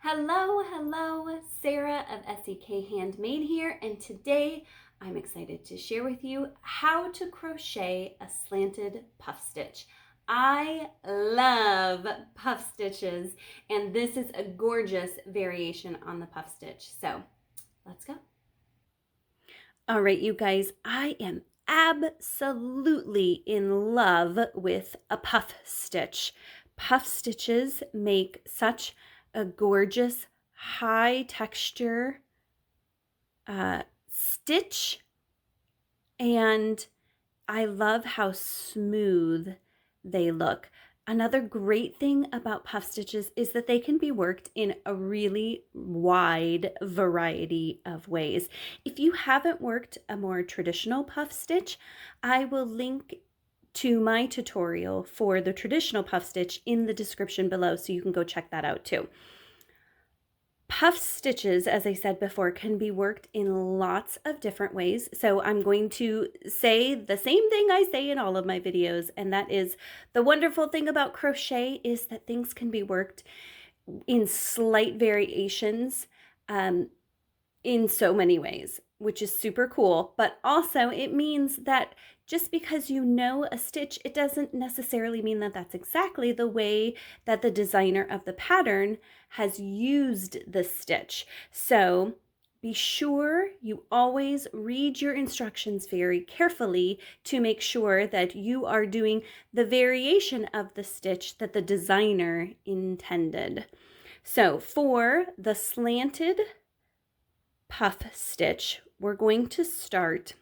Hello, Sarah of SEK Handmade here, and today I'm excited to share with you how to crochet a slanted puff stitch. I love puff stitches, and this is a gorgeous variation on the puff stitch. So let's go. All right, you guys, I am absolutely in love with a puff stitch. Puff stitches make such a gorgeous high texture stitch, and I love how smooth they look. Another great thing about puff stitches is that they can be worked in a really wide variety of ways. If you haven't worked a more traditional puff stitch, I will link to my tutorial for the traditional puff stitch in the description below, so you can go check that out too. Puff stitches, as I said before, can be worked in lots of different ways. So I'm going to say the same thing I say in all of my videos, and that is the wonderful thing about crochet is that things can be worked in slight variations in so many ways, which is super cool. But also it means that just because you know a stitch, it doesn't necessarily mean that that's exactly the way that the designer of the pattern has used the stitch. So be sure you always read your instructions very carefully to make sure that you are doing the variation of the stitch that the designer intended. So for the slanted puff stitch, we're going to start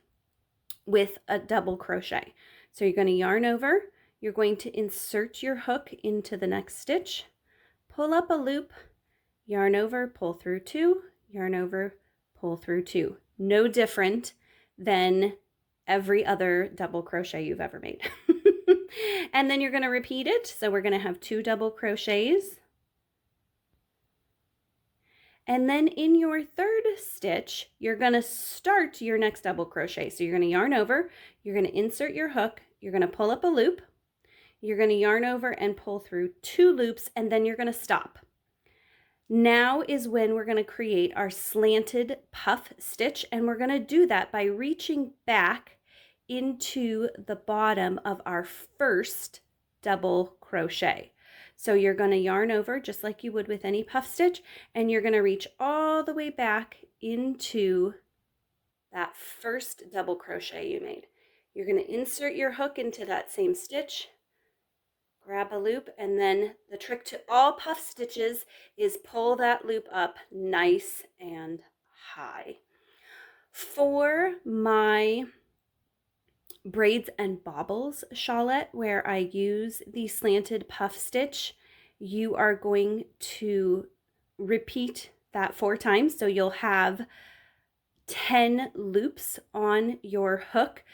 with a double crochet. So you're going to yarn over, you're going to insert your hook into the next stitch, pull up a loop, yarn over, pull through two, yarn over, pull through two. No different than every other double crochet you've ever made. And then you're going to repeat it. So we're going to have two double crochets. And then in your third stitch, you're going to start your next double crochet. So you're going to yarn over, you're going to insert your hook, you're going to pull up a loop, you're going to yarn over and pull through two loops, and then you're going to stop. Now is when we're going to create our slanted puff stitch, and we're going to do that by reaching back into the bottom of our first double crochet. So you're going to yarn over just like you would with any puff stitch, and you're going to reach all the way back into that first double crochet you made. You're going to insert your hook into that same stitch, grab a loop, and then the trick to all puff stitches is pull that loop up nice and high. For my braids and bobbles shawlette, where I use the slanted puff stitch, you are going to repeat that 4 times. So you'll have 10 loops on your hook.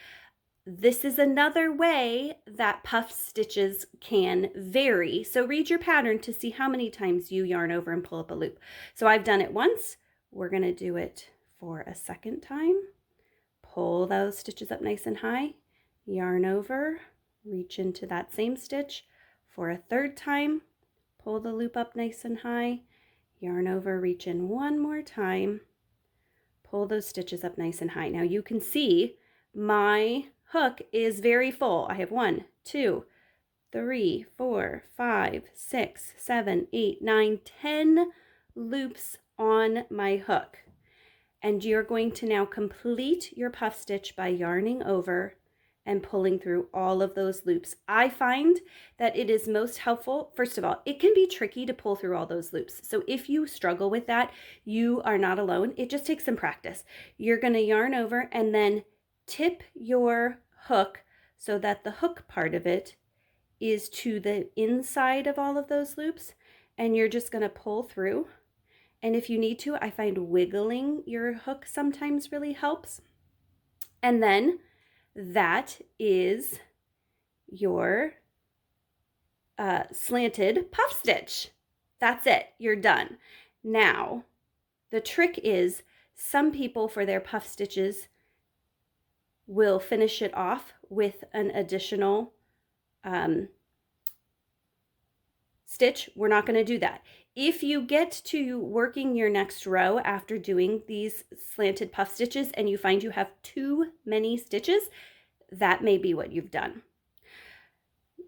This is another way that puff stitches can vary. So read your pattern to see how many times you yarn over and pull up a loop. So I've done it once. We're going to do it for a second time. Pull those stitches up nice and high, yarn over, reach into that same stitch for a third time, pull the loop up nice and high, yarn over, reach in one more time, pull those stitches up nice and high. Now you can see my hook is very full. I have 1, 2, 3, 4, 5, 6, 7, 8, 9, 10 loops on my hook. And you're going to now complete your puff stitch by yarning over and pulling through all of those loops. I find that it is most helpful. First of all, it can be tricky to pull through all those loops. So if you struggle with that, you are not alone. It just takes some practice. You're going to yarn over and then tip your hook so that the hook part of it is to the inside of all of those loops. And you're just going to pull through. And if you need to, I find wiggling your hook sometimes really helps. And then that is your slanted puff stitch. That's it. You're done. Now, the trick is some people for their puff stitches will finish it off with an additional stitch, we're not going to do that. If you get to working your next row after doing these slanted puff stitches and you find you have too many stitches, that may be what you've done.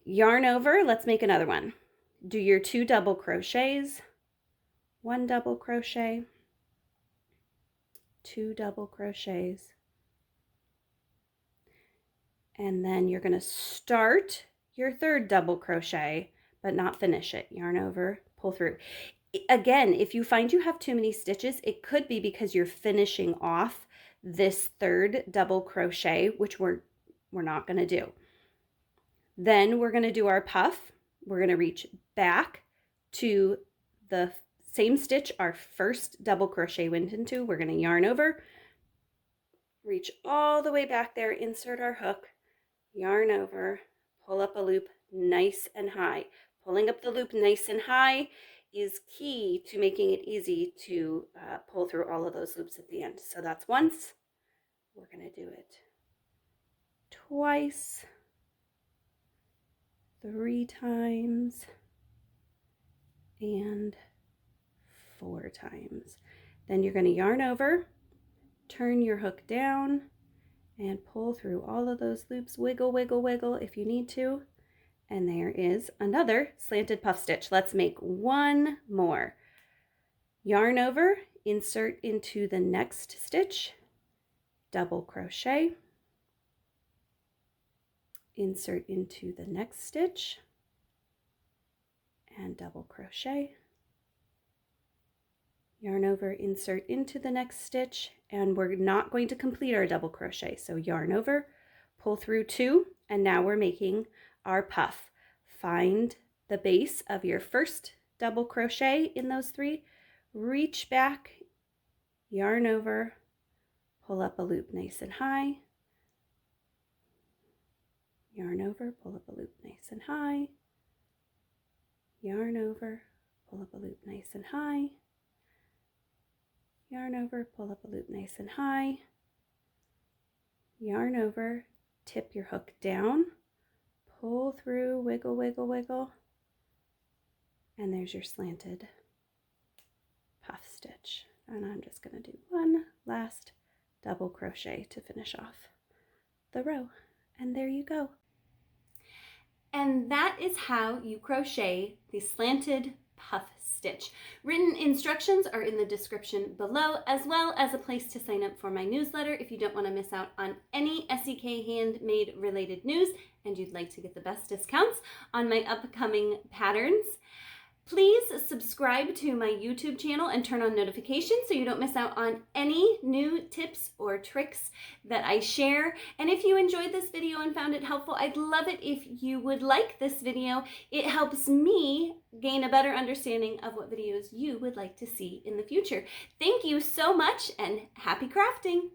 Yarn over, let's make another one. Do your 2 double crochets, 1 double crochet, 2 double crochets, and then you're going to start your 3rd double crochet but not finish it. Yarn over, pull through. Again, if you find you have too many stitches, it could be because you're finishing off this 3rd double crochet, which we're not going to do. Then we're going to do our puff. We're going to reach back to the same stitch our first double crochet went into. We're going to yarn over, reach all the way back there, insert our hook, yarn over, pull up a loop nice and high. Pulling up the loop nice and high is key to making it easy to pull through all of those loops at the end. So that's once. We're going to do it twice, 3 times, and 4 times. Then you're going to yarn over, turn your hook down, and pull through all of those loops. Wiggle, wiggle, wiggle if you need to. And there is another slanted puff stitch. Let's make one more. Yarn over, insert into the next stitch, double crochet, insert into the next stitch, and double crochet, yarn over, insert into the next stitch, and we're not going to complete our double crochet. So yarn over, pull through 2, and now we're making our puff. Find the base of your first double crochet in those 3, reach back, yarn over, pull up a loop nice and high, yarn over, pull up a loop nice and high, yarn over, pull up a loop nice and high, yarn over, pull up a loop nice and high, yarn over, tip your hook down, pull through, wiggle, wiggle, wiggle, and there's your slanted puff stitch. And I'm just going to do one last double crochet to finish off the row. And there you go. And that is how you crochet the slanted puff stitch. Written instructions are in the description below, as well as a place to sign up for my newsletter if you don't want to miss out on any SEK handmade related news and you'd like to get the best discounts on my upcoming patterns. Please subscribe to my YouTube channel and turn on notifications so you don't miss out on any new tips or tricks that I share. And if you enjoyed this video and found it helpful, I'd love it if you would like this video. It helps me gain a better understanding of what videos you would like to see in the future. Thank you so much and happy crafting!